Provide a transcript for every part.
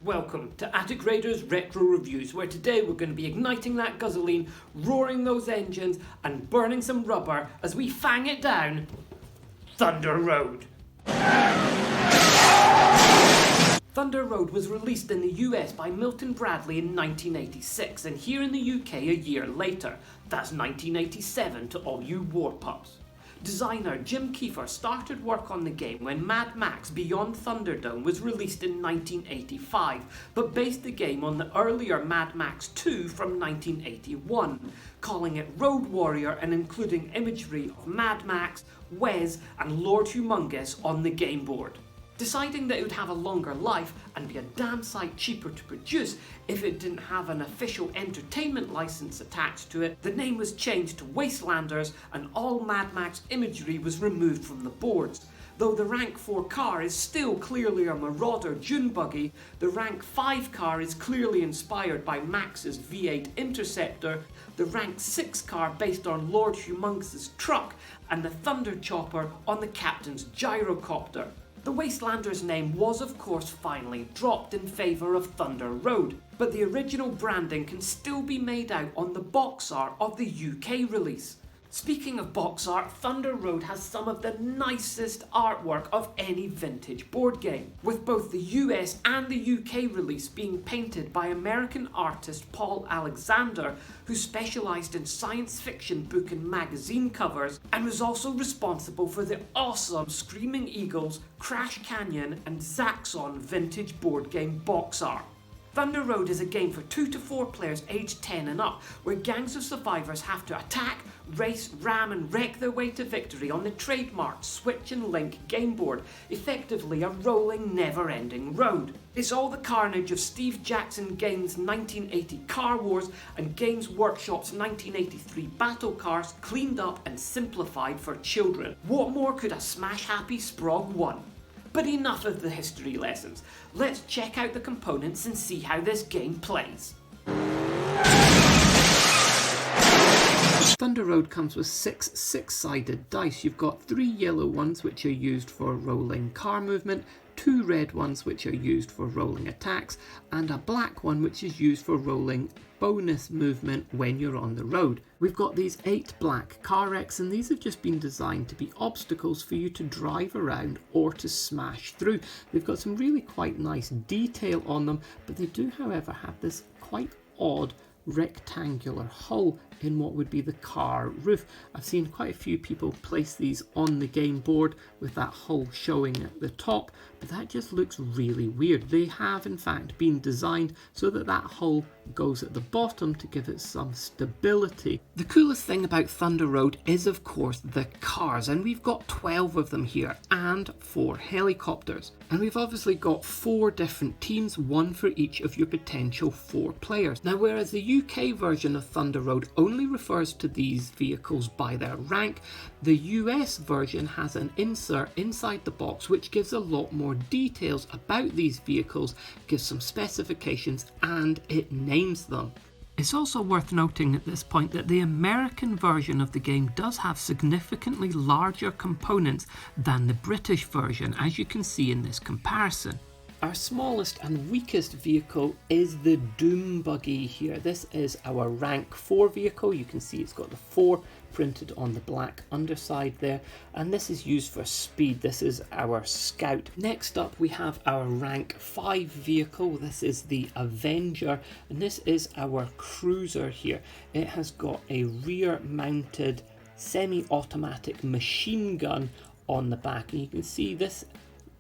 Welcome to Attic Raiders Retro Reviews, where today we're going to be igniting that guzzling, roaring those engines, and burning some rubber as we fang it down Thunder Road. Thunder Road was released in the US by Milton Bradley in 1986 and here in the UK a year later. That's 1987 to all you war pups. Designer Jim Kiefer started work on the game when Mad Max Beyond Thunderdome was released in 1985, but based the game on the earlier Mad Max 2 from 1981, calling it Road Warrior and including imagery of Mad Max, Wes and Lord Humongous on the game board. Deciding that it would have a longer life and be a damn sight cheaper to produce if it didn't have an official entertainment license attached to it, the name was changed to Wastelanders and all Mad Max imagery was removed from the boards. Though the Rank 4 car is still clearly a Marauder Dune buggy, the Rank 5 car is clearly inspired by Max's V8 Interceptor, the Rank 6 car based on Lord Humongous's truck, and the Thunder Chopper on the Captain's gyrocopter. The Wastelanders name was of course finally dropped in favour of Thunder Road, but the original branding can still be made out on the box art of the UK release. Speaking of box art, Thunder Road has some of the nicest artwork of any vintage board game, with both the US and the UK release being painted by American artist Paul Alexander, who specialised in science fiction book and magazine covers, and was also responsible for the awesome Screaming Eagles, Crash Canyon and Zaxxon vintage board game box art. Thunder Road is a game for 2 to 4 players aged 10 and up, where gangs of survivors have to attack, race, ram and wreck their way to victory on the trademarked Switch and Link game board, effectively a rolling, never-ending road. It's all the carnage of Steve Jackson Games' 1980 Car Wars and Games Workshop's 1983 Battle Cars cleaned up and simplified for children. What more could a smash-happy Sprog want? But enough of the history lessons. Let's check out the components and see how this game plays. Thunder Road comes with 6 six-sided dice. You've got 3 yellow ones which are used for rolling car movement, 2 red ones which are used for rolling attacks, and a black one which is used for rolling bonus movement when you're on the road. We've got these 8 black car wrecks, and these have just been designed to be obstacles for you to drive around or to smash through. They've got some really quite nice detail on them, but they do however have this quite odd rectangular hole in what would be the car roof. I've seen quite a few people place these on the game board with that hole showing at the top, but that just looks really weird. They have in fact been designed so that that hole goes at the bottom to give it some stability. The coolest thing about Thunder Road is of course the cars, and we've got 12 of them here and 4 helicopters. And we've obviously got 4 different teams, one for each of your potential 4 players. Now whereas the UK version of Thunder Road only refers to these vehicles by their rank, the US version has an insert inside the box which gives a lot more details about these vehicles, gives some specifications, and it names them. It's also worth noting at this point that the American version of the game does have significantly larger components than the British version, as you can see in this comparison. Our smallest and weakest vehicle is the Doom buggy here. This is our rank 4 vehicle. You can see it's got the 4 printed on the black underside there, and this is used for speed. This is our Scout. Next up we have our rank 5 vehicle. This is the Avenger, and this is our cruiser here. It has got a rear mounted semi-automatic machine gun on the back, and you can see this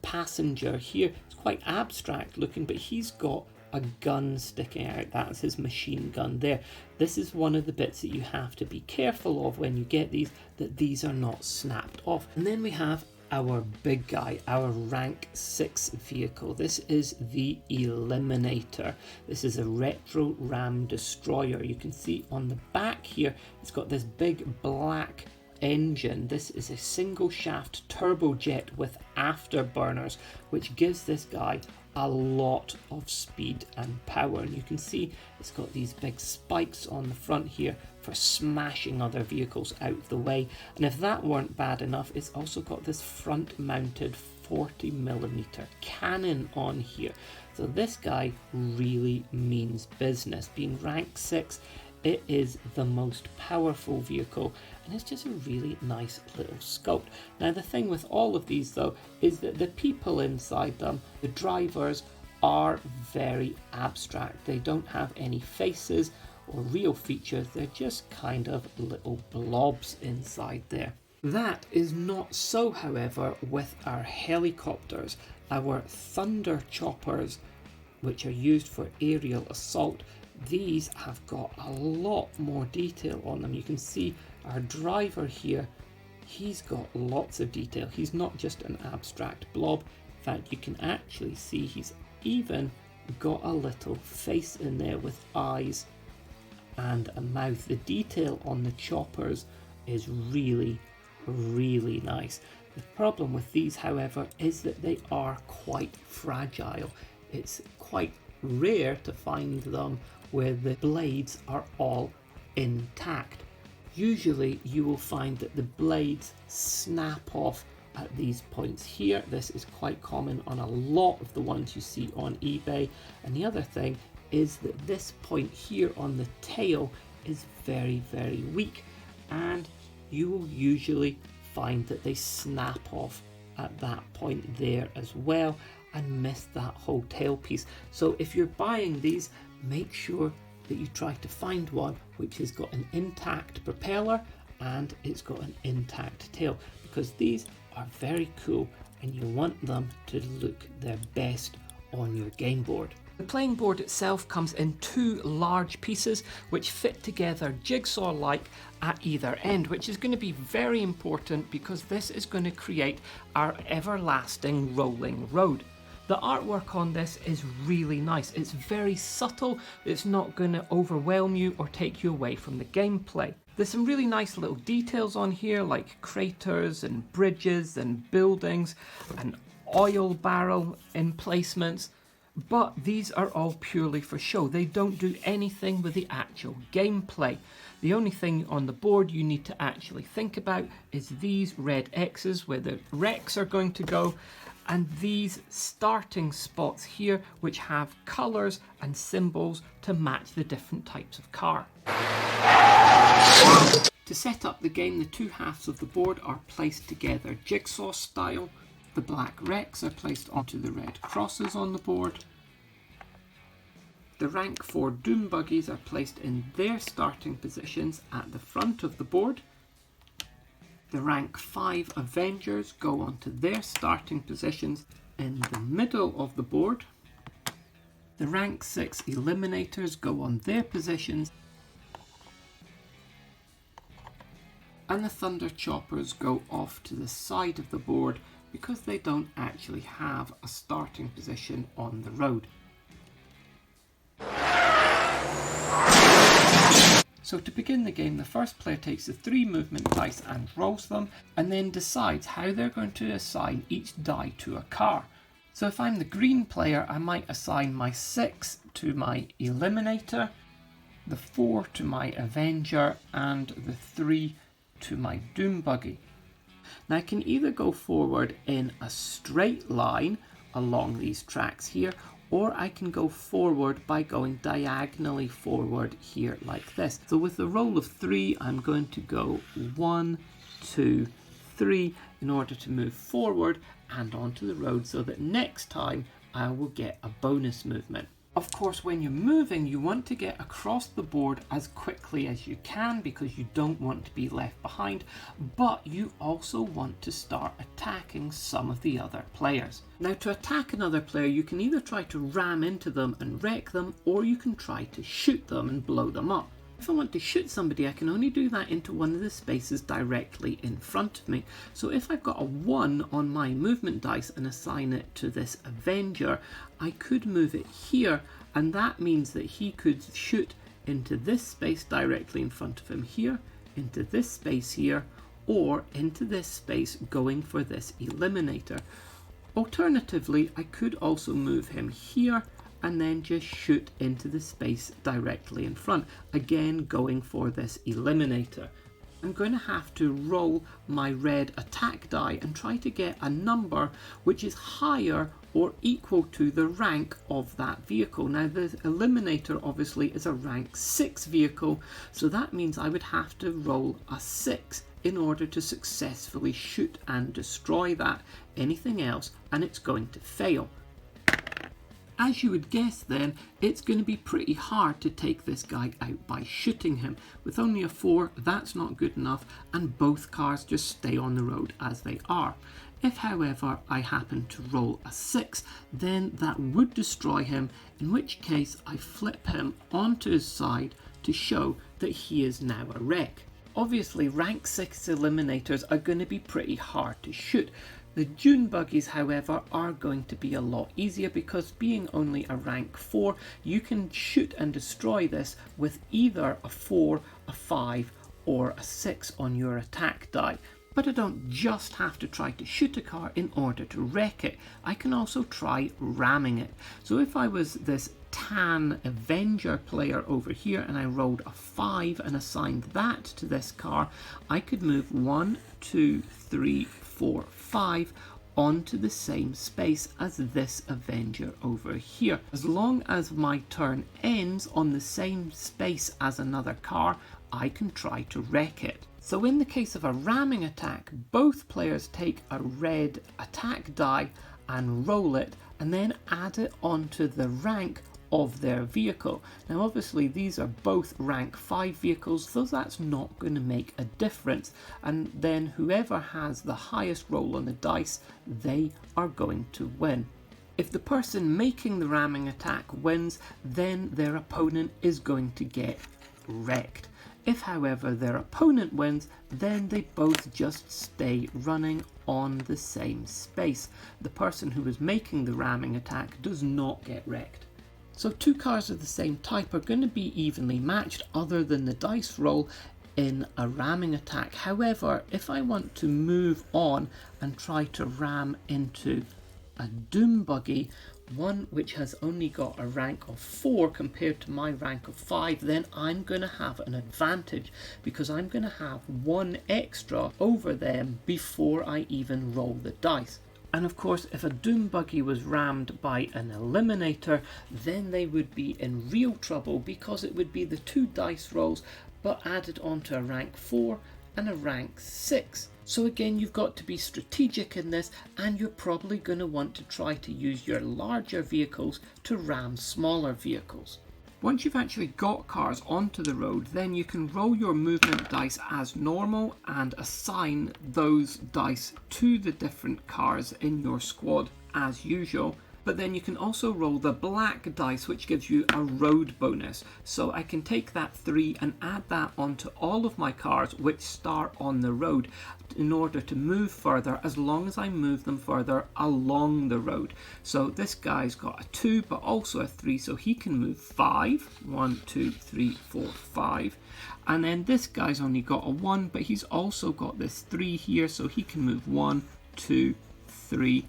passenger here. It's quite abstract looking, but he's got a gun sticking out. That's his machine gun there. This is one of the bits that you have to be careful of when you get these, that these are not snapped off. And then we have our big guy, our rank 6 vehicle. This is the Eliminator. This is a retro ram destroyer. You can see on the back here it's got this big black engine. This is a single shaft turbojet with afterburners, which gives this guy a lot of speed and power. And you can see it's got these big spikes on the front here for smashing other vehicles out of the way. And if that weren't bad enough, it's also got this front mounted 40mm cannon on here. So this guy really means business. Being rank 6, it is the most powerful vehicle, and it's just a really nice little sculpt. Now the thing with all of these though is that the people inside them, the drivers, are very abstract. They don't have any faces or real features, they're just kind of little blobs inside there. That is not so, however, with our helicopters, our thunder choppers, which are used for aerial assault. These have got a lot more detail on them. You can see our driver here, he's got lots of detail. He's not just an abstract blob. In fact, you can actually see he's even got a little face in there with eyes and a mouth. The detail on the choppers is really nice. The problem with these, however, is that they are quite fragile. It's quite rare to find them where the blades are all intact. Usually you will find that the blades snap off at these points here. This is quite common on a lot of the ones you see on eBay. And the other thing is that this point here on the tail is very weak, and you will usually find that they snap off at that point there as well and miss that whole tail piece. So if you're buying these, make sure that you try to find one which has got an intact propeller and it's got an intact tail, because these are very cool and you want them to look their best on your game board. The playing board itself comes in 2 large pieces which fit together jigsaw-like at either end, which is going to be very important because this is going to create our everlasting rolling road. The artwork on this is really nice. It's very subtle. It's not going to overwhelm you or take you away from the gameplay. There's some really nice little details on here, like craters and bridges and buildings and oil barrel emplacements. But these are all purely for show. They don't do anything with the actual gameplay. The only thing on the board you need to actually think about is these red X's where the wrecks are going to go, and these starting spots here which have colours and symbols to match the different types of car. To set up the game, the 2 halves of the board are placed together jigsaw style. The black wrecks are placed onto the red crosses on the board. The rank 4 doom buggies are placed in their starting positions at the front of the board. The rank 5 Avengers go onto their starting positions in the middle of the board. The rank 6 Eliminators go on their positions. And the Thunder Choppers go off to the side of the board because they don't actually have a starting position on the road. So to begin the game, the first player takes the 3 movement dice and rolls them, and then decides how they're going to assign each die to a car. So if I'm the green player, I might assign my 6 to my Eliminator, the 4 to my Avenger, and the 3 to my Doom Buggy. Now I can either go forward in a straight line along these tracks here, or I can go forward by going diagonally forward here like this. So with the roll of 3, I'm going to go 1, 2, 3 in order to move forward and onto the road, so that next time I will get a bonus movement. Of course, when you're moving, you want to get across the board as quickly as you can because you don't want to be left behind, but you also want to start attacking some of the other players. Now, to attack another player, you can either try to ram into them and wreck them, or you can try to shoot them and blow them up. If I want to shoot somebody, I can only do that into one of the spaces directly in front of me. So if I've got a 1 on my movement dice and assign it to this Avenger, I could move it here, and that means that he could shoot into this space directly in front of him here, into this space here, or into this space going for this Eliminator. Alternatively, I could also move him here and then just shoot into the space directly in front, again going for this Eliminator. I'm going to have to roll my red attack die and try to get a number which is higher or equal to the rank of that vehicle. Now the Eliminator obviously is a rank 6 vehicle, so that means I would have to roll a 6 in order to successfully shoot and destroy that. Anything else and it's going to fail. As you would guess then, it's going to be pretty hard to take this guy out by shooting him. With only a 4, that's not good enough, and both cars just stay on the road as they are. If, however, I happen to roll a 6, then that would destroy him, in which case I flip him onto his side to show that he is now a wreck. Obviously, rank 6 Eliminators are going to be pretty hard to shoot. The dune buggies, however, are going to be a lot easier because being only a rank 4, you can shoot and destroy this with either a 4, a 5 or a 6 on your attack die. But I don't just have to try to shoot a car in order to wreck it. I can also try ramming it. So if I was this tan Avenger player over here and I rolled a 5 and assigned that to this car, I could move 1, 2, 3, 4, 5 onto the same space as this Avenger over here. As long as my turn ends on the same space as another car, I can try to wreck it. So in the case of a ramming attack, both players take a red attack die and roll it and then add it onto the rank of their vehicle. Now obviously these are both rank 5 vehicles, so that's not going to make a difference, and then whoever has the highest roll on the dice, they are going to win. If the person making the ramming attack wins, then their opponent is going to get wrecked. If, however, their opponent wins, then they both just stay running on the same space. The person who is making the ramming attack does not get wrecked. So two cars of the same type are going to be evenly matched other than the dice roll in a ramming attack. However, if I want to move on and try to ram into a doom buggy, one which has only got a rank of 4 compared to my rank of 5, then I'm going to have an advantage because I'm going to have 1 extra over them before I even roll the dice. And of course, if a doom buggy was rammed by an eliminator, then they would be in real trouble because it would be the 2 dice rolls but added onto a rank 4 and a rank 6. So again, you've got to be strategic in this, and you're probably going to want to try to use your larger vehicles to ram smaller vehicles. Once you've actually got cars onto the road, then you can roll your movement dice as normal and assign those dice to the different cars in your squad as usual. But then you can also roll the black dice, which gives you a road bonus. So I can take that 3 and add that onto all of my cars which start on the road in order to move further, as long as I move them further along the road. So this guy's got a 2 but also a 3, so he can move 5. 1, 2, 3, 4, 5. And then this guy's only got a 1, but he's also got this 3 here, so he can move 1, 2, 3,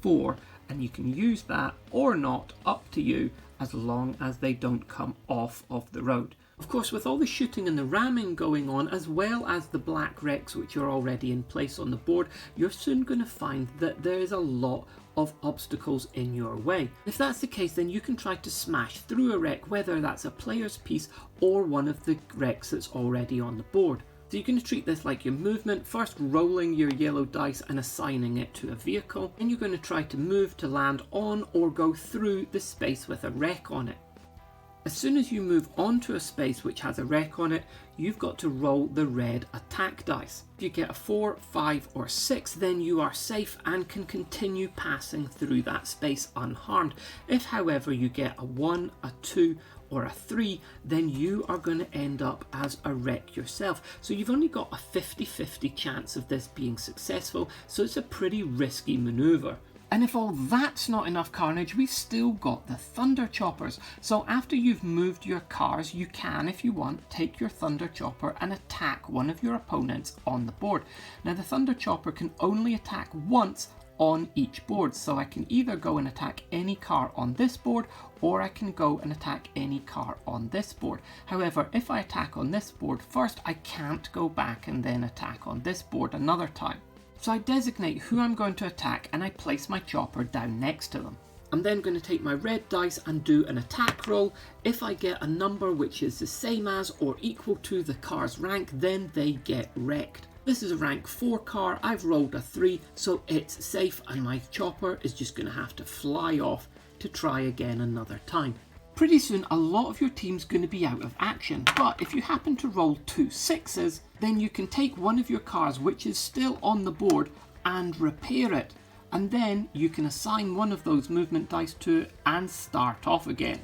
4. And you can use that or not, up to you, as long as they don't come off of the road. Of course, with all the shooting and the ramming going on, as well as the black wrecks which are already in place on the board, you're soon going to find that there is a lot of obstacles in your way. If that's the case, then you can try to smash through a wreck, whether that's a player's piece or one of the wrecks that's already on the board. So you're going to treat this like your movement, first rolling your yellow dice and assigning it to a vehicle, and you're going to try to move to land on or go through the space with a wreck on it. As soon as you move onto a space which has a wreck on it, you've got to roll the red attack dice. If you get a 4, 5 or 6, then you are safe and can continue passing through that space unharmed. If, however, you get a 1, a 2 or a 3, then you are going to end up as a wreck yourself. So you've only got a 50-50 chance of this being successful, so it's a pretty risky maneuver. And if all that's not enough carnage, we've still got the Thunder Choppers. So after you've moved your cars, you can, if you want, take your Thunder Chopper and attack one of your opponents on the board. Now the Thunder Chopper can only attack once on each board. So I can either go and attack any car on this board, or I can go and attack any car on this board. However, if I attack on this board first, I can't go back and then attack on this board another time. So I designate who I'm going to attack and I place my chopper down next to them. I'm then going to take my red dice and do an attack roll. If I get a number which is the same as or equal to the car's rank, then they get wrecked. This is a rank 4 car, I've rolled a 3, so it's safe and my chopper is just going to have to fly off to try again another time. Pretty soon a lot of your team's going to be out of action, but if you happen to roll 2 6s, then you can take one of your cars which is still on the board and repair it. And then you can assign one of those movement dice to it and start off again.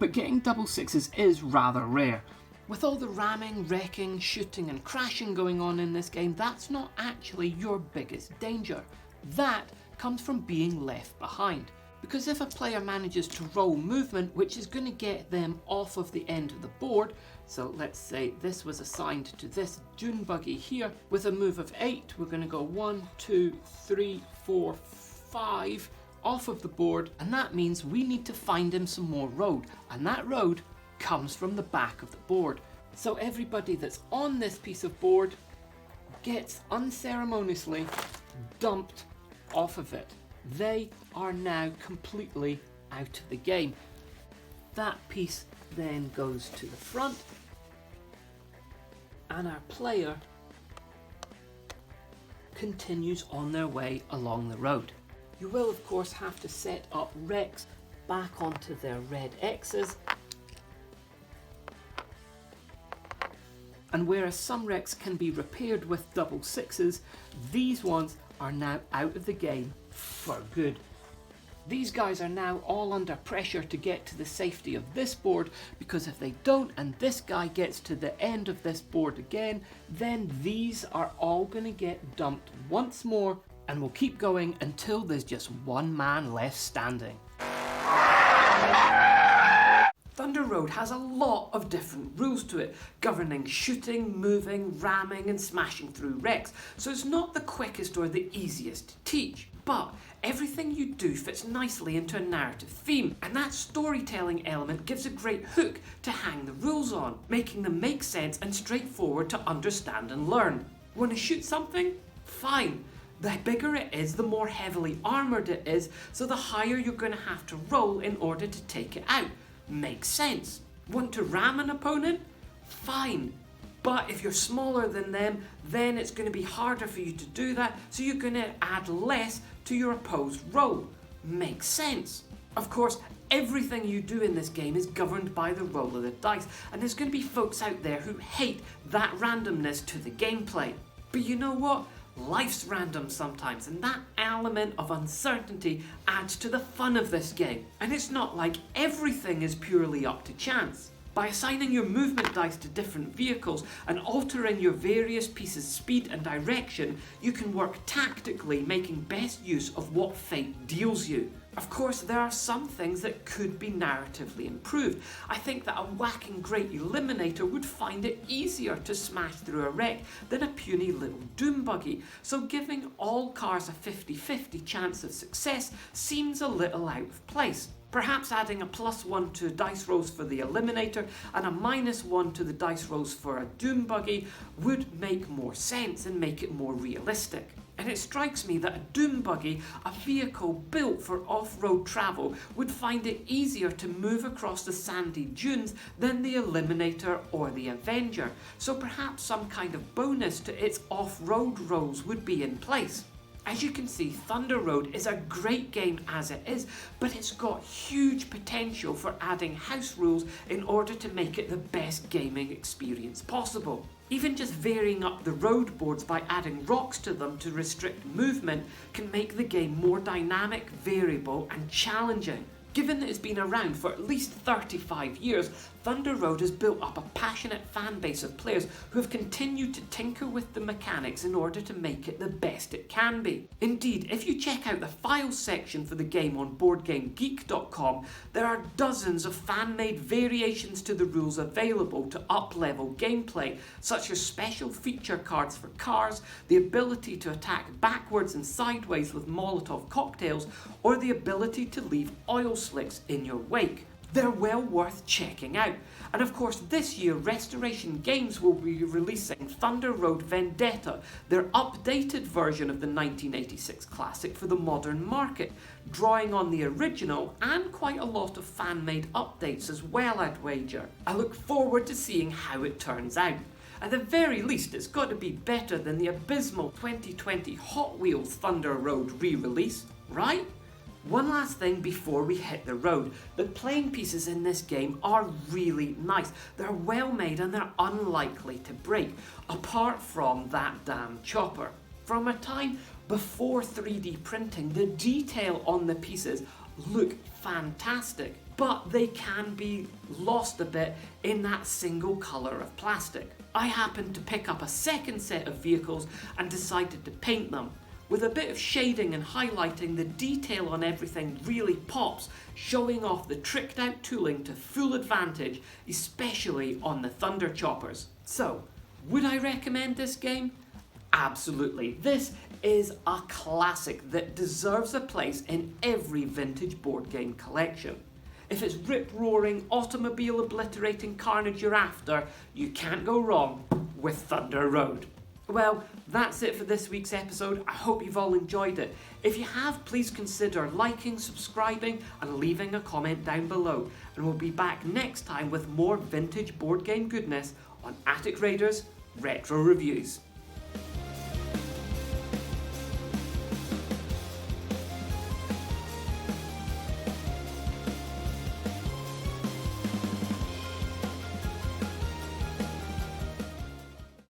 But getting double 6s is rather rare. With all the ramming, wrecking, shooting and crashing going on in this game, that's not actually your biggest danger. That comes from being left behind. Because if a player manages to roll movement which is going to get them off of the end of the board, so let's say this was assigned to this dune buggy here, with a move of 8, we're going to go 1, 2, 3, 4, 5 off of the board, and that means we need to find him some more road, and that road comes from the back of the board. So everybody that's on this piece of board gets unceremoniously dumped off of it. They are now completely out of the game. That piece then goes to the front, and our player continues on their way along the road. You will of course have to set up wrecks back onto their red X's, and whereas some wrecks can be repaired with double 6s, these ones are now out of the game for good. These guys are now all under pressure to get to the safety of this board, because if they don't and this guy gets to the end of this board again, then these are all going to get dumped once more, and we'll keep going until there's just one man left standing. Thunder Road has a lot of different rules to it, governing shooting, moving, ramming and smashing through wrecks, so it's not the quickest or the easiest to teach. But everything you do fits nicely into a narrative theme, and that storytelling element gives a great hook to hang the rules on, making them make sense and straightforward to understand and learn. Want to shoot something? Fine. The bigger it is, the more heavily armoured it is, so the higher you're going to have to roll in order to take it out. Makes sense. Want to ram an opponent? Fine. But if you're smaller than them, then it's going to be harder for you to do that, so you're going to add less to your opposed roll. Makes sense. Of course, everything you do in this game is governed by the roll of the dice, and there's going to be folks out there who hate that randomness to the gameplay. But you know what? Life's random sometimes, and that element of uncertainty adds to the fun of this game. And it's not like everything is purely up to chance. By assigning your movement dice to different vehicles and altering your various pieces' speed and direction, you can work tactically, making best use of what fate deals you. Of course, there are some things that could be narratively improved. I think that a whacking great eliminator would find it easier to smash through a wreck than a puny little doom buggy, so giving all cars a 50-50 chance of success seems a little out of place. Perhaps adding a +1 to dice rolls for the eliminator and a -1 to the dice rolls for a doom buggy would make more sense and make it more realistic. And it strikes me that a doom buggy, a vehicle built for off-road travel, would find it easier to move across the sandy dunes than the eliminator or the Avenger, so perhaps some kind of bonus to its off-road rolls would be in place. As you can see, Thunder Road is a great game as it is, but it's got huge potential for adding house rules in order to make it the best gaming experience possible. Even just varying up the road boards by adding rocks to them to restrict movement can make the game more dynamic, variable and challenging. Given that it's been around for at least 35 years, Thunder Road has built up a passionate fan base of players who have continued to tinker with the mechanics in order to make it the best it can be. Indeed, if you check out the files section for the game on BoardGameGeek.com, there are dozens of fan-made variations to the rules available to up-level gameplay, such as special feature cards for cars, the ability to attack backwards and sideways with Molotov cocktails, or the ability to leave oil slicks in your wake. They're well worth checking out. And of course, this year Restoration Games will be releasing Thunder Road Vendetta, their updated version of the 1986 classic for the modern market, drawing on the original and quite a lot of fan-made updates as well, I'd wager. I look forward to seeing how it turns out. At the very least, it's got to be better than the abysmal 2020 Hot Wheels Thunder Road re-release, right? One last thing before we hit the road. The playing pieces in this game are really nice. They're well made and they're unlikely to break, apart from that damn chopper. From a time before 3D printing, the detail on the pieces look fantastic, but they can be lost a bit in that single colour of plastic. I happened to pick up a second set of vehicles and decided to paint them. With a bit of shading and highlighting, the detail on everything really pops, showing off the tricked out tooling to full advantage, especially on the Thunder Choppers. So, would I recommend this game? Absolutely. This is a classic that deserves a place in every vintage board game collection. If it's rip-roaring, automobile obliterating carnage you're after, you can't go wrong with Thunder Road. Well, that's it for this week's episode. I hope you've all enjoyed it. If you have, please consider liking, subscribing, and leaving a comment down below. And we'll be back next time with more vintage board game goodness on Attic Raiders Retro Reviews.